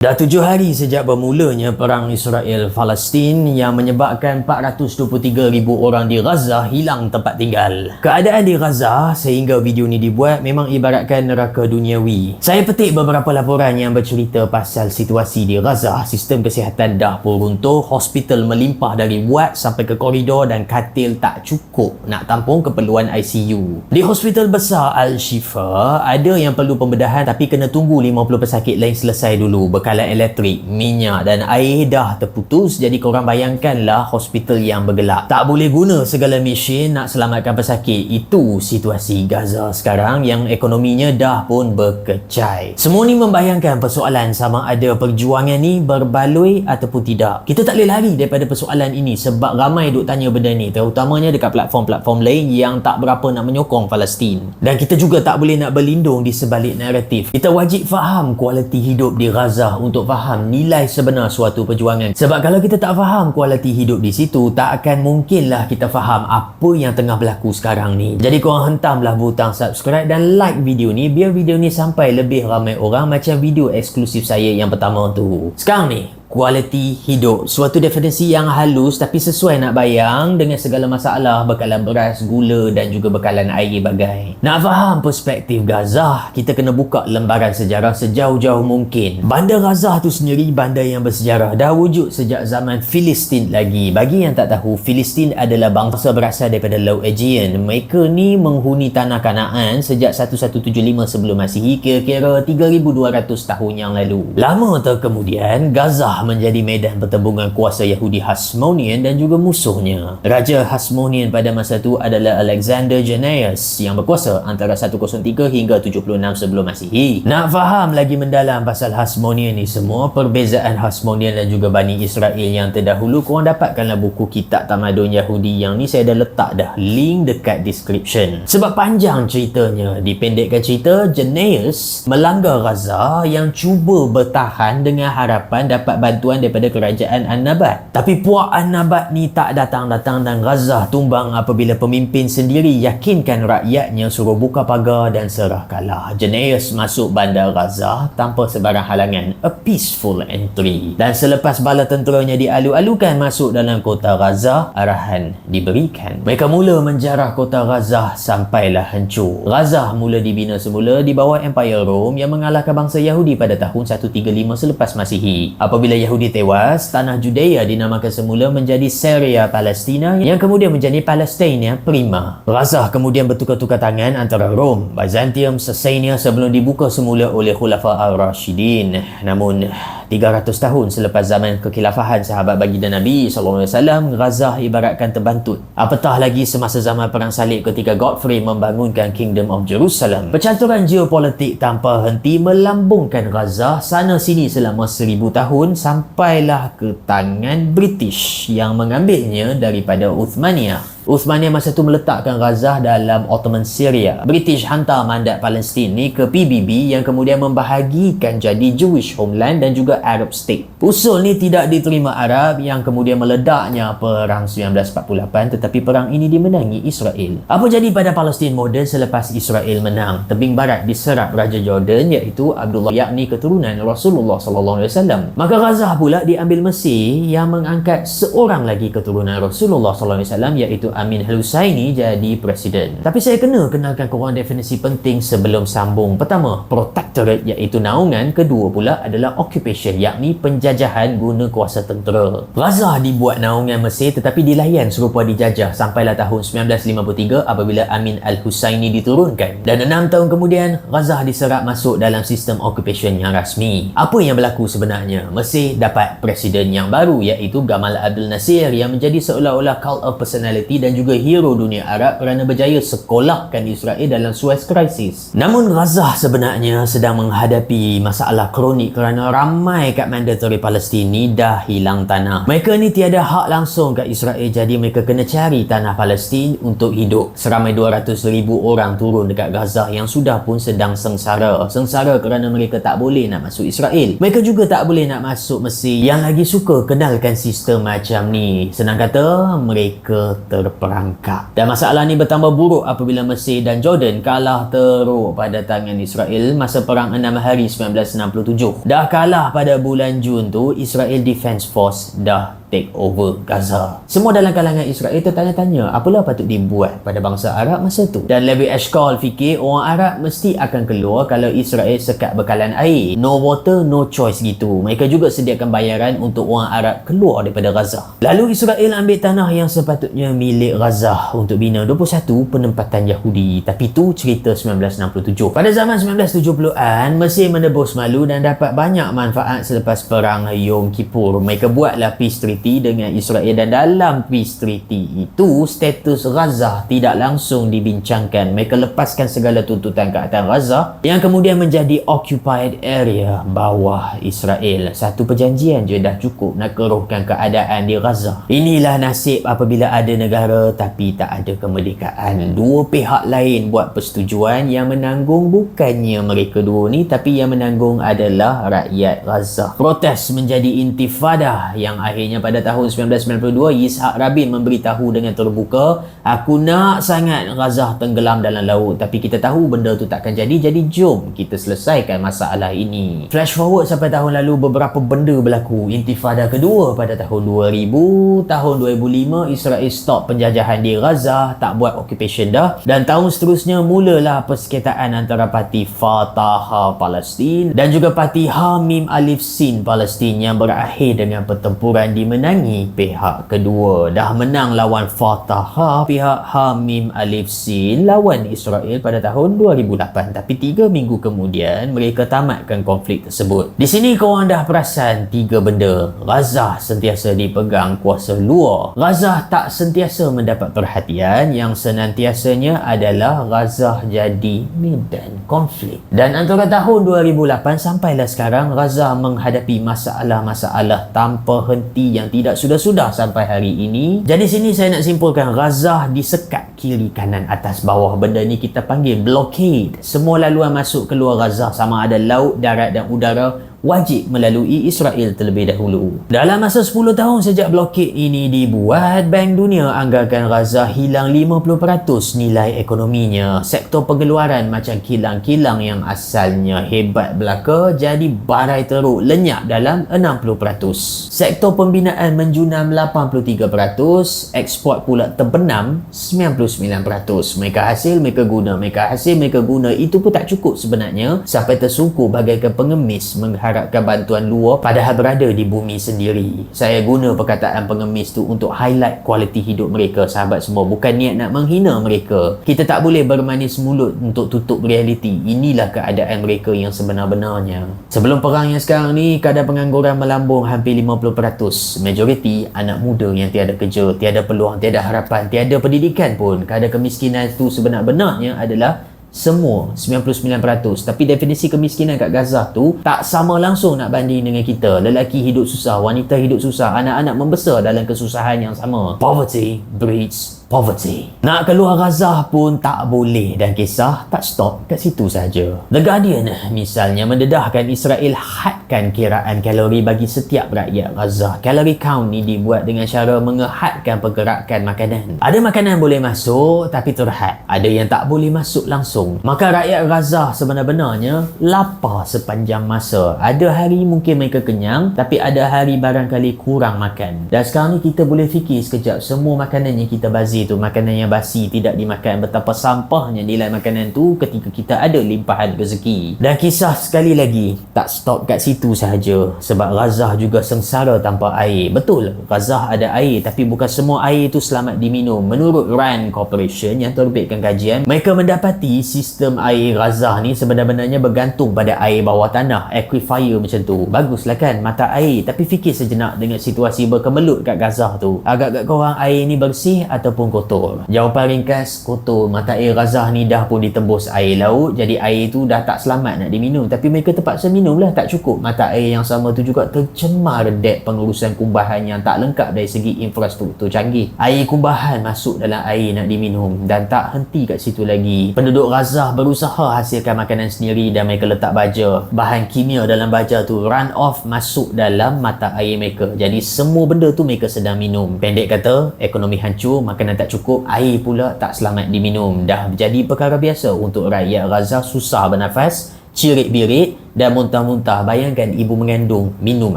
Dah 7 hari sejak bermulanya perang Israel-Palestin yang menyebabkan 423,000 orang di Gaza hilang tempat tinggal. Keadaan di Gaza sehingga video ni dibuat memang ibaratkan neraka duniawi. Saya petik beberapa laporan yang bercerita pasal situasi di Gaza. Sistem kesihatan dah pun runtuh, hospital melimpah dari wad sampai ke koridor dan katil tak cukup nak tampung keperluan ICU. Di hospital besar Al-Shifa ada yang perlu pembedahan tapi kena tunggu 50 pesakit lain selesai dulu. Bekalan elektrik, minyak dan air dah terputus, jadi korang bayangkanlah hospital yang bergelap. Tak boleh guna segala mesin nak selamatkan pesakit. Itu situasi Gaza sekarang yang ekonominya dah pun berkecai. Semua ni membayangkan persoalan sama ada perjuangan ni berbaloi ataupun tidak. Kita tak boleh lari daripada persoalan ini sebab ramai duk tanya benda ni, terutamanya dekat platform-platform lain yang tak berapa nak menyokong Palestin. Dan kita juga tak boleh nak berlindung di sebalik naratif. Kita wajib faham kualiti hidup di Gaza untuk faham nilai sebenar suatu perjuangan. Sebab kalau kita tak faham kualiti hidup di situ, tak akan mungkinlah kita faham apa yang tengah berlaku sekarang ni. Jadi korang hentamlah butang subscribe dan like video ni biar video ni sampai lebih ramai orang macam video eksklusif saya yang pertama tu. Sekarang ni, kualiti hidup, suatu definisi yang halus tapi sesuai nak bayang dengan segala masalah bekalan beras, gula dan juga bekalan air bagai. Nak faham perspektif Gaza, kita kena buka lembaran sejarah sejauh-jauh mungkin. Bandar Gaza tu sendiri bandar yang bersejarah, dah wujud sejak zaman Filistin lagi. Bagi yang tak tahu, Filistin adalah bangsa berasal daripada Laut Aegean. Mereka ni menghuni tanah Kanaan sejak 1175 sebelum Masihi, kira-kira 3200 tahun yang lalu. Lama kemudian Gaza menjadi medan pertembungan kuasa Yahudi Hasmonean dan juga musuhnya. Raja Hasmonean pada masa itu adalah Alexander Jannaeus yang berkuasa antara 103 hingga 76 sebelum Masihi. Nak faham lagi mendalam pasal Hasmonean ni semua, perbezaan Hasmonean dan juga Bani Israel yang terdahulu, korang dapatkanlah buku Kitab Tamadun Yahudi yang ni saya dah letak dah link dekat description. Sebab panjang ceritanya, dipendekkan cerita, Jannaeus melanggar Gaza yang cuba bertahan dengan harapan dapat bantuan daripada kerajaan An-Nabat. Tapi puak An-Nabat ni tak datang-datang dan Gaza tumbang apabila pemimpin sendiri yakinkan rakyatnya suruh buka pagar dan serah kalah. Jannaeus masuk bandar Gaza tanpa sebarang halangan, a peaceful entry. Dan selepas bala tenteranya dialu-alukan masuk dalam kota Gaza, arahan diberikan. Mereka mula menjarah kota Gaza sampailah hancur. Gaza mula dibina semula di bawah Empire Rom yang mengalahkan bangsa Yahudi pada tahun 135 selepas Masihi. Apabila Yahudi tewas, tanah Judea dinamakan semula menjadi Syria Palestina yang kemudian menjadi Palestina Prima. Gaza kemudian bertukar-tukar tangan antara Rom, Byzantium, Sasania sebelum dibuka semula oleh Khulafa Ar-Rashidin. Namun 300 tahun selepas zaman kekhilafahan sahabat baginda Nabi SAW, Gaza ibaratkan terbantut. Apatah lagi semasa zaman perang salib ketika Godfrey membangunkan Kingdom of Jerusalem. Percanturan geopolitik tanpa henti melambungkan Gaza sana sini selama 1000 tahun sampailah ke tangan British yang mengambilnya daripada Uthmaniyah. Uthmaniyah masa tu meletakkan Gaza dalam Ottoman Syria. British hantar mandat Palestin ni ke PBB yang kemudian membahagikan jadi Jewish Homeland dan juga Arab State. Usul ni tidak diterima Arab yang kemudian meledaknya perang 1948, tetapi perang ini dimenangi Israel. Apa jadi pada Palestin moden selepas Israel menang? Tebing barat diserap Raja Jordan iaitu Abdullah, yakni keturunan Rasulullah SAW. Maka Gaza pula diambil Mesir yang mengangkat seorang lagi keturunan Rasulullah SAW iaitu Amin Al-Husaini jadi presiden. Tapi saya kena kenalkan korang definisi penting sebelum sambung. Pertama, protectorate iaitu naungan. Kedua pula adalah occupation, yakni penjajahan guna kuasa tentera. Gaza dibuat naungan Mesir tetapi dilayan serupa dijajah sampailah tahun 1953 apabila Amin Al-Husaini diturunkan. Dan 6 tahun kemudian, Gaza diserap masuk dalam sistem occupation yang rasmi. Apa yang berlaku sebenarnya? Mesir dapat presiden yang baru iaitu Gamal Abdel Nasir yang menjadi seolah-olah cult of personality dan juga hero dunia Arab kerana berjaya sekolahkan Israel dalam Suez Crisis. Namun Gaza sebenarnya sedang menghadapi masalah kronik kerana ramai kat mandatory Palestin ni dah hilang tanah. Mereka ni tiada hak langsung kat Israel, jadi mereka kena cari tanah Palestin untuk hidup. Seramai 200,000 orang turun dekat Gaza yang sudah pun sedang sengsara. Sengsara kerana mereka tak boleh nak masuk Israel. Mereka juga tak boleh nak masuk Mesir yang lagi suka kenalkan sistem macam ni. Senang kata, mereka berperangkap. Dan masalah ni bertambah buruk apabila Mesir dan Jordan kalah teruk pada tangan Israel masa perang 6 hari 1967. Dah kalah pada bulan Jun tu, Israel Defense Force dah take over Gaza. Semua dalam kalangan Israel tertanya-tanya apalah patut dibuat pada bangsa Arab masa tu. Dan Levi Eshkol fikir orang Arab mesti akan keluar kalau Israel sekat bekalan air. No water, no choice gitu. Mereka juga sediakan bayaran untuk orang Arab keluar daripada Gaza. Lalu Israel ambil tanah yang sepatutnya milik Gaza untuk bina 21 penempatan Yahudi. Tapi tu cerita 1967. Pada zaman 1970-an, Mesir menebus malu dan dapat banyak manfaat selepas perang Yom Kippur. Mereka buatlah peace treaty dengan Israel dan dalam peace treaty itu status Gaza tidak langsung dibincangkan. Mereka lepaskan segala tuntutan ke atas Gaza yang kemudian menjadi occupied area bawah Israel. Satu perjanjian je dah cukup nak keruhkan keadaan di Gaza. Inilah nasib apabila ada negara tapi tak ada kemerdekaan. Dua pihak lain buat persetujuan, yang menanggung bukannya mereka dua ni, tapi yang menanggung adalah rakyat Gaza. Protes menjadi intifada yang akhirnya pada tahun 1992 Yitzhak Rabin memberitahu dengan terbuka, aku nak sangat Gaza tenggelam dalam laut, tapi kita tahu benda tu takkan jadi jom kita selesaikan masalah ini. Flash forward sampai tahun lalu, beberapa benda berlaku. Intifada kedua pada tahun 2000, tahun 2005 Israel stop penjajahan di Gaza, tak buat occupation dah, dan tahun seterusnya mulalah persengketaan antara parti Fatah Palestin dan juga parti Hamim Alif Sin Palestin yang berakhir dengan pertempuran dimenangi pihak kedua. Dah menang lawan Fatah, pihak Hamim Alif Sin lawan Israel pada tahun 2008, tapi 3 minggu kemudian mereka tamatkan konflik tersebut. Di sini korang dah perasan 3 benda. Gaza sentiasa dipegang kuasa luar. Gaza tak sentiasa mendapat perhatian, yang senantiasanya adalah Gaza jadi medan konflik. Dan antara tahun 2008 sampailah sekarang, Gaza menghadapi masalah-masalah tanpa henti yang tidak sudah-sudah sampai hari ini. Jadi sini saya nak simpulkan, Gaza disekat kiri kanan atas bawah. Benda ni kita panggil blockade. Semua laluan masuk keluar Gaza, sama ada laut, darat dan udara, wajib melalui Israel terlebih dahulu. Dalam masa 10 tahun sejak blokade ini dibuat, Bank Dunia anggarkan Gaza hilang 50% nilai ekonominya. Sektor pengeluaran macam kilang-kilang yang asalnya hebat belaka jadi barai teruk lenyap dalam 60%. Sektor pembinaan menjunam 83%, ekspor pula terbenam 99%. Mereka hasil, mereka guna, mereka hasil, mereka guna. Itu pun tak cukup sebenarnya, sampai tersungkur bagaikan pengemis harapkan bantuan luar padahal berada di bumi sendiri. Saya guna perkataan pengemis tu untuk highlight kualiti hidup mereka, sahabat semua. Bukan niat nak menghina mereka. Kita tak boleh bermanis mulut untuk tutup realiti. Inilah keadaan mereka yang sebenar-benarnya. Sebelum perang yang sekarang ni, kadar pengangguran melambung hampir 50%. Majoriti anak muda yang tiada kerja, tiada peluang, tiada harapan, tiada pendidikan pun. Kadar kemiskinan tu sebenar-benarnya adalah semua 99%. Tapi definisi kemiskinan kat Gaza tu tak sama langsung nak banding dengan kita. Lelaki hidup susah, wanita hidup susah, anak-anak membesar dalam kesusahan yang sama. Poverty breeds poverty. Nak keluar Gaza pun tak boleh, dan kisah tak stop kat situ saja. The Guardian misalnya mendedahkan Israel hadkan kiraan kalori bagi setiap rakyat Gaza. Calorie count ni dibuat dengan cara mengehadkan pergerakan makanan. Ada makanan boleh masuk tapi terhad, ada yang tak boleh masuk langsung. Maka rakyat Gaza sebenar-benarnya lapar sepanjang masa. Ada hari mungkin mereka kenyang, tapi ada hari barangkali kurang makan. Dan sekarang ni kita boleh fikir sekejap, semua makanan yang kita bazir tu, makanan yang basi tidak dimakan, betapa sampahnya nilai makanan tu ketika kita ada limpahan rezeki. Dan kisah sekali lagi tak stop kat situ sahaja, sebab Gaza juga sengsara tanpa air. Betul, Gaza ada air, tapi bukan semua air tu selamat diminum. Menurut RAND Corporation yang terbitkan kajian, mereka mendapati sistem air Gaza ni sebenarnya bergantung pada air bawah tanah, aquifer macam tu. Baguslah kan mata air, tapi fikir sejenak dengan situasi berkemelut kat Gaza tu. Agak-agak korang air ni bersih ataupun kotor? Jawapan ringkas, kotor. Mata air Gaza ni dah pun ditembus air laut, jadi air tu dah tak selamat nak diminum, tapi mereka terpaksa minum lah. Tak cukup, mata air yang sama tu juga tercemar dek pengurusan kumbahan yang tak lengkap dari segi infrastruktur canggih. Air kumbahan masuk dalam air nak diminum, dan tak henti kat situ lagi. Penduduk Gaza berusaha hasilkan makanan sendiri dan mereka letak baja. Bahan kimia dalam baja tu run off masuk dalam mata air mereka. Jadi semua benda tu mereka sedang minum. Pendek kata, ekonomi hancur, makanan tak cukup, air pula tak selamat diminum. Dah jadi perkara biasa untuk rakyat Gaza susah bernafas, cirit-birit dan muntah-muntah. Bayangkan ibu mengandung minum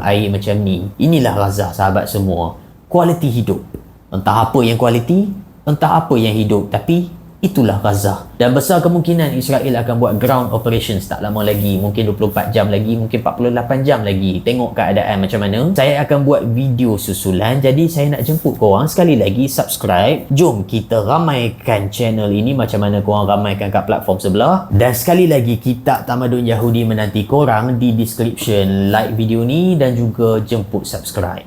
air macam ni. Inilah Gaza, sahabat semua. Kualiti hidup. Entah apa yang kualiti, entah apa yang hidup, tapi itulah Gaza. Dan besar kemungkinan Israel akan buat ground operations tak lama lagi. Mungkin 24 jam lagi, mungkin 48 jam lagi. Tengok keadaan macam mana. Saya akan buat video susulan. Jadi saya nak jemput korang sekali lagi subscribe. Jom kita ramaikan channel ini macam mana korang ramaikan kat platform sebelah. Dan sekali lagi, Kitab Tamadun Yahudi menanti korang di description. Like video ni dan juga jemput subscribe.